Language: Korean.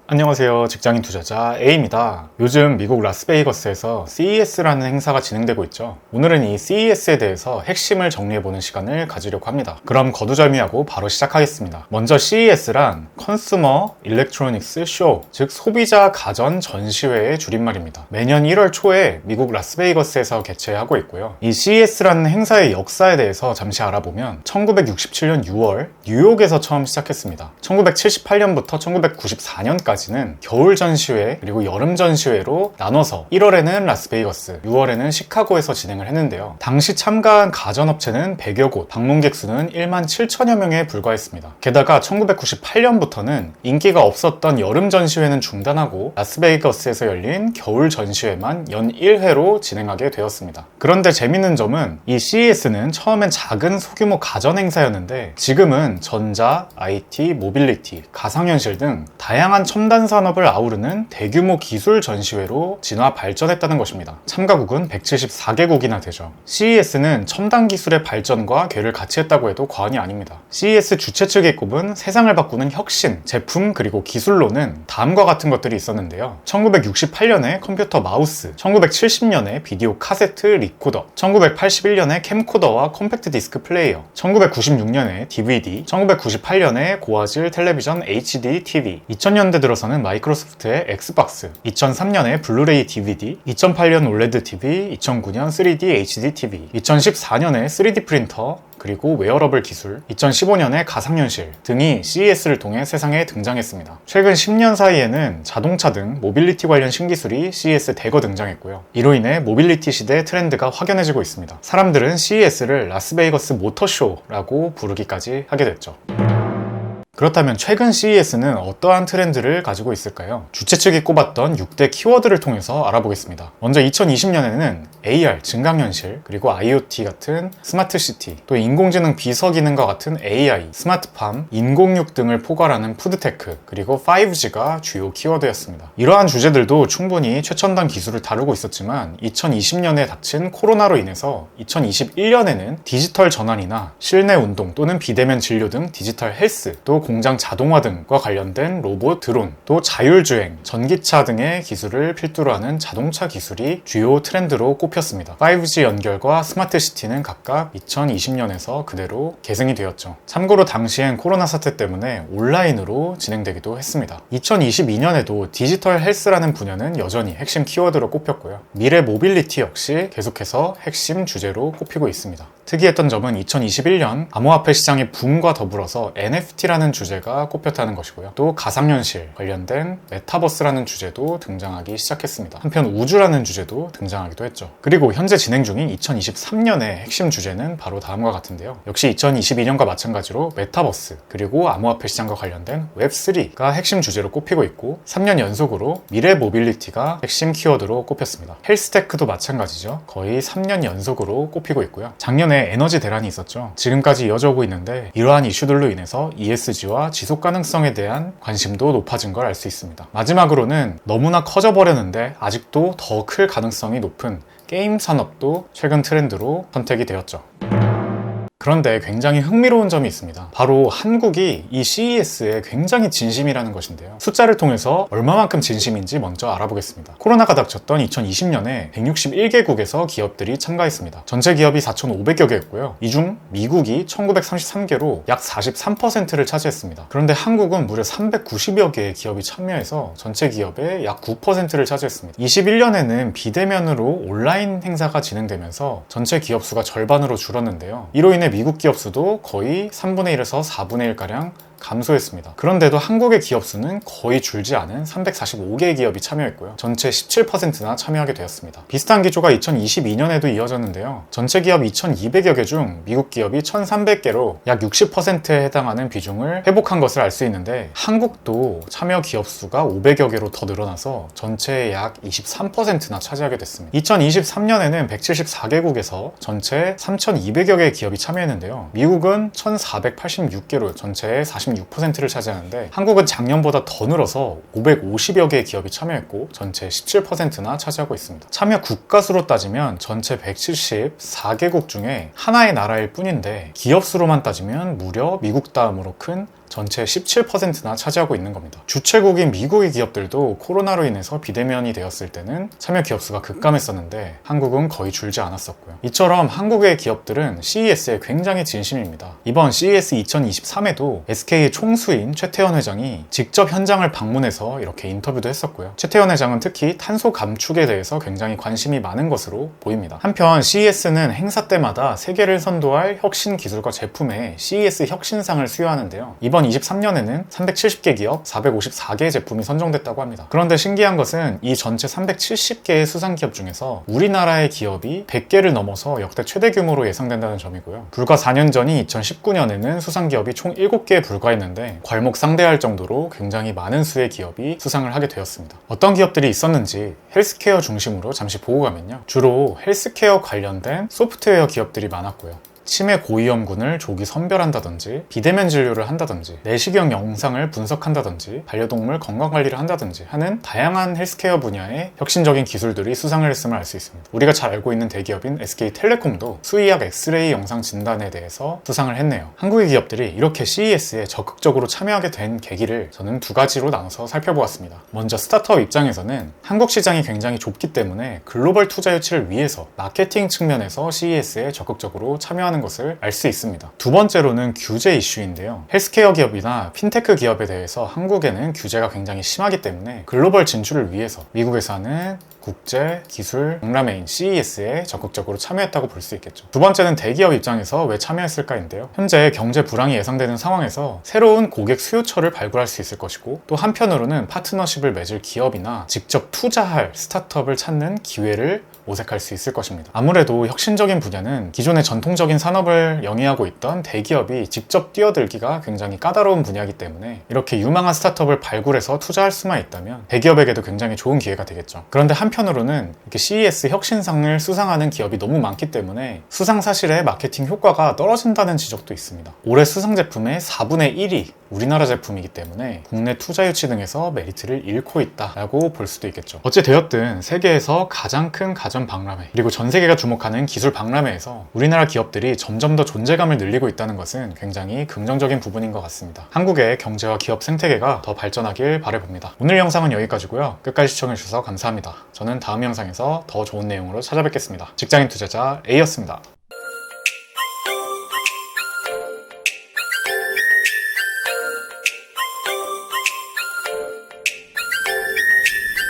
안녕하세요. 직장인 투자자 A입니다. 요즘 미국 라스베이거스에서 CES라는 행사가 진행되고 있죠. 오늘은 이 CES에 대해서 핵심을 정리해보는 시간을 가지려고 합니다. 그럼 거두절미하고 바로 시작하겠습니다. 먼저 CES란 컨슈머 일렉트로닉스 쇼, 즉 소비자 가전 전시회의 줄임말입니다. 매년 1월 초에 미국 라스베이거스에서 개최하고 있고요. 이 CES라는 행사의 역사에 대해서 잠시 알아보면 1967년 6월 뉴욕에서 처음 시작했습니다. 1978년부터 1994년까지 는 겨울 전시회 그리고 여름 전시회로 나눠서 1월에는 라스베이거스, 6월에는 시카고에서 진행을 했는데요. 당시 참가한 가전업체는 100여 곳, 방문객 수는 1만 7천여 명에 불과했습니다. 게다가 1998년부터는 인기가 없었던 여름 전시회는 중단하고 라스베이거스에서 열린 겨울 전시회만 연 1회로 진행하게 되었습니다. 그런데 재밌는 점은 이 CES는 처음엔 작은 소규모 가전 행사였는데 지금은 전자, IT, 모빌리티, 가상현실 등 다양한 첨단 산업을 아우르는 대규모 기술 전시회로 진화 발전했다는 것입니다. 참가국은 174개국이나 되죠. CES는 첨단 기술의 발전과 궤를 같이 했다고 해도 과언이 아닙니다. CES 주최 측이 꼽은 세상을 바꾸는 혁신, 제품 그리고 기술로는 다음과 같은 것들이 있었는데요. 1968년에 컴퓨터 마우스, 1970년에 비디오 카세트 리코더, 1981년에 캠코더와 컴팩트 디스크 플레이어, 1996년에 DVD, 1998년에 고화질 텔레비전 HD TV, 2000년대 들어서는 마이크로소프트의 엑스박스, 2003년에 블루레이 DVD, 2008년 올레드 TV, 2009년 3D HD TV, 2014년에 3D 프린터, 그리고 웨어러블 기술, 2015년에 가상현실 등이 CES를 통해 세상에 등장했습니다. 최근 10년 사이에는 자동차 등 모빌리티 관련 신기술이 CES 대거 등장했고요. 이로 인해 모빌리티 시대의 트렌드가 확연해지고 있습니다. 사람들은 CES를 라스베이거스 모터쇼라고 부르기까지 하게 됐죠. 그렇다면 최근 CES는 어떠한 트렌드를 가지고 있을까요? 주최 측이 꼽았던 6대 키워드를 통해서 알아보겠습니다. 먼저 2020년에는 AR, 증강현실, 그리고 IoT 같은 스마트시티, 또 인공지능 비서기능과 같은 AI, 스마트팜, 인공육 등을 포괄하는 푸드테크, 그리고 5G가 주요 키워드였습니다. 이러한 주제들도 충분히 최첨단 기술을 다루고 있었지만 2020년에 닥친 코로나로 인해서 2021년에는 디지털 전환이나 실내 운동 또는 비대면 진료 등 디지털 헬스, 또 공장 자동화 등과 관련된 로봇, 드론, 또 자율주행, 전기차 등의 기술을 필두로 하는 자동차 기술이 주요 트렌드로 꼽혔습니다. 5G 연결과 스마트시티는 각각 2020년에서 그대로 계승이 되었죠. 참고로 당시엔 코로나 사태 때문에 온라인으로 진행되기도 했습니다. 2022년에도 디지털 헬스라는 분야는 여전히 핵심 키워드로 꼽혔고요. 미래 모빌리티 역시 계속해서 핵심 주제로 꼽히고 있습니다. 특이했던 점은 2021년 암호화폐 시장의 붐과 더불어서 NFT라는 주제가 꼽혔다는 것이고요. 또 가상현실 관련된 메타버스라는 주제도 등장하기 시작했습니다. 한편 우주라는 주제도 등장하기도 했죠. 그리고 현재 진행 중인 2023년의 핵심 주제는 바로 다음과 같은데요. 역시 2022년과 마찬가지로 메타버스 그리고 암호화폐 시장과 관련된 웹3가 핵심 주제로 꼽히고 있고 3년 연속으로 미래 모빌리티가 핵심 키워드로 꼽혔습니다. 헬스테크도 마찬가지죠. 거의 3년 연속으로 꼽히고 있고요. 작년에 에너지 대란이 있었죠. 지금까지 이어져 오고 있는데 이러한 이슈들로 인해서 ESG와 지속 가능성에 대한 관심도 높아진 걸 알 수 있습니다. 마지막으로는 너무나 커져버렸는데 아직도 더 클 가능성이 높은 게임 산업도 최근 트렌드로 선택이 되었죠. 그런데 굉장히 흥미로운 점이 있습니다. 바로 한국이 이 CES에 굉장히 진심이라는 것인데요. 숫자를 통해서 얼마만큼 진심인지 먼저 알아보겠습니다. 코로나가 닥쳤던 2020년에 161개국에서 기업들이 참가했습니다. 전체 기업이 4,500여 개였고요. 이 중 미국이 1933개로 약 43%를 차지했습니다. 그런데 한국은 무려 390여 개의 기업이 참여해서 전체 기업의 약 9%를 차지했습니다. 21년에는 비대면으로 온라인 행사가 진행되면서 전체 기업 수가 절반으로 줄었는데요. 이로 인해 미국 기업 수도 거의 3분의 1에서 4분의 1가량 감소했습니다. 그런데도 한국의 기업 수는 거의 줄지 않은 345개의 기업이 참여했고요. 전체 17%나 참여하게 되었습니다. 비슷한 기조가 2022년에도 이어졌는데요. 전체 기업 2,200여 개 중 미국 기업이 1,300개로 약 60%에 해당하는 비중을 회복한 것을 알 수 있는데 한국도 참여 기업 수가 500여 개로 더 늘어나서 전체의 약 23%나 차지하게 됐습니다. 2023년에는 174개국에서 전체 3,200여 개의 기업이 참여했는데요. 미국은 1,486개로 전체의 46%를 차지하는데 한국은 작년보다 더 늘어서 550여 개의 기업이 참여했고 전체 17%나 차지하고 있습니다. 참여 국가 수로 따지면 전체 174개국 중에 하나의 나라일 뿐인데 기업 수로만 따지면 무려 미국 다음으로 큰 전체 17%나 차지하고 있는 겁니다. 주최국인 미국의 기업들도 코로나로 인해서 비대면이 되었을 때는 참여 기업 수가 급감했었는데 한국은 거의 줄지 않았었고요. 이처럼 한국의 기업들은 CES에 굉장히 진심입니다. 이번 CES 2023에도 SK의 총수인 최태원 회장이 직접 현장을 방문해서 이렇게 인터뷰도 했었고요. 최태원 회장은 특히 탄소 감축에 대해서 굉장히 관심이 많은 것으로 보입니다. 한편 CES는 행사 때마다 세계를 선도할 혁신 기술과 제품에 CES 혁신상을 수여하는데요. 이번 23년에는 370개 기업 454개의 제품이 선정됐다고 합니다. 그런데 신기한 것은 이 전체 370개의 수상 기업 중에서 우리나라의 기업이 100개를 넘어서 역대 최대 규모로 예상된다는 점이고요. 불과 4년 전인 2019년에는 수상 기업이 총 7개에 불과했는데 괄목상대할 정도로 굉장히 많은 수의 기업이 수상을 하게 되었습니다. 어떤 기업들이 있었는지 헬스케어 중심으로 잠시 보고 가면요. 주로 헬스케어 관련된 소프트웨어 기업들이 많았고요. 치매 고위험군을 조기 선별한다든지 비대면 진료를 한다든지 내시경 영상을 분석한다든지 반려동물 건강관리를 한다든지 하는 다양한 헬스케어 분야의 혁신적인 기술들이 수상을 했음을 알 수 있습니다. 우리가 잘 알고 있는 대기업인 SK텔레콤도 수의학 엑스레이 영상 진단에 대해서 수상을 했네요. 한국의 기업들이 이렇게 CES에 적극적으로 참여하게 된 계기를 저는 두 가지로 나눠서 살펴보았습니다. 먼저 스타트업 입장에서는 한국 시장이 굉장히 좁기 때문에 글로벌 투자 유치를 위해서 마케팅 측면에서 CES에 적극적으로 참여하는 것을 알 수 있습니다. 두 번째로는 규제 이슈인데요. 헬스케어 기업이나 핀테크 기업에 대해서 한국에는 규제가 굉장히 심하기 때문에 글로벌 진출을 위해서 미국에서는 국제 기술 박람회인 CES에 적극적으로 참여했다고 볼 수 있겠죠. 두 번째는 대기업 입장에서 왜 참여했을까인데요. 현재 경제 불황이 예상되는 상황에서 새로운 고객 수요처를 발굴할 수 있을 것이고 또 한편으로는 파트너십을 맺을 기업이나 직접 투자할 스타트업을 찾는 기회를 모색할 수 있을 것입니다. 아무래도 혁신적인 분야는 기존의 전통적인 산업을 영위하고 있던 대기업이 직접 뛰어들기가 굉장히 까다로운 분야이기 때문에 이렇게 유망한 스타트업을 발굴해서 투자할 수만 있다면 대기업에게도 굉장히 좋은 기회가 되겠죠. 그런데 한편으로는 이렇게 CES 혁신상을 수상하는 기업이 너무 많기 때문에 수상 사실의 마케팅 효과가 떨어진다는 지적도 있습니다. 올해 수상 제품의 4분의 1이 우리나라 제품이기 때문에 국내 투자 유치 등에서 메리트를 잃고 있다라고 볼 수도 있겠죠. 어찌되었든 세계에서 가장 큰 가전 박람회 그리고 전 세계가 주목하는 기술 박람회에서 우리나라 기업들이 점점 더 존재감을 늘리고 있다는 것은 굉장히 긍정적인 부분인 것 같습니다. 한국의 경제와 기업 생태계가 더 발전하길 바라봅니다. 오늘 영상은 여기까지고요. 끝까지 시청해주셔서 감사합니다. 저는 다음 영상에서 더 좋은 내용으로 찾아뵙겠습니다. 직장인 투자자 A였습니다.